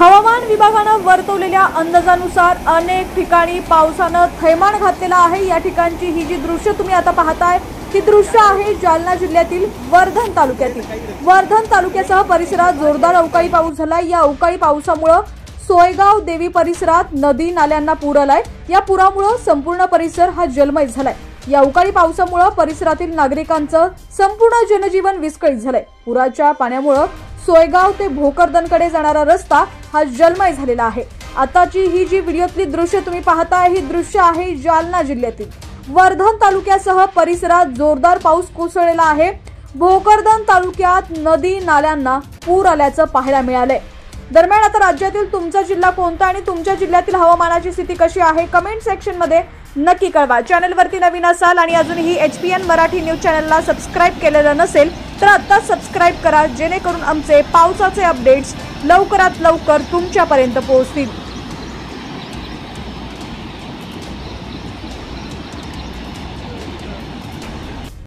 हवामान विभागानं वर्तवलेल्या अंदाजानुसार अनेक ठिकाणी पावसानं थैमान घातलेलं आहे। या ठिकाणची ही जी दृश्य तुम्ही आता पाहताय ही दृश्य आहे जालना जिल्ह्यातील वर्धन तालुक्यातील। वर्धन तालुक्यासह परिसरात जोरदार अवकाळी पाऊस झाला। या अवकाळी पावसामुळे सोयगाव देवी परिसरात नदी नाल्यांना पूर आलाय। या पुरामुळे संपूर्ण परिसर हा जलमय झालाय। या अवकाळी पावसामुळे परिसरातील नागरिकांचं संपूर्ण जनजीवन विस्कळीत झालंय। पुराच्या पाण्यामुळे सोयगाव ते भोकरदनकडे जाणारा रस्ता हा जलमय झालेला आहे। आताची ही जी व्हिडिओतली दृश्य तुम्ही पाहताय ही दृश्य आहे जालना जिल्ह्यातील वर्धन तालुक्यासह परिसरात जोरदार पाऊस कोसळलेला आहे। भोकरदन तालुक्यात नदी नाल्यांना पूर आल्याचं पाहायला मिळालंय। दरम्यान आता राज्यातील तुमचा जिल्हा कोणता आणि तुमच्या जिल्ह्यातील हवामानाची स्थिती कशी आहे कमेंट सेक्शन मध्ये नक्की कळवा। चॅनलवरती नवीन असाल आणि अजूनही HPN मराठी न्यूज चॅनलला सबस्क्राइब केलेलं नसेल तर आता सबस्क्राइब करा, जेणेकरून आमचे पावसाचे अपडेट्स लवकरात लवकर तुमच्यापर्यंत पोहोचतील।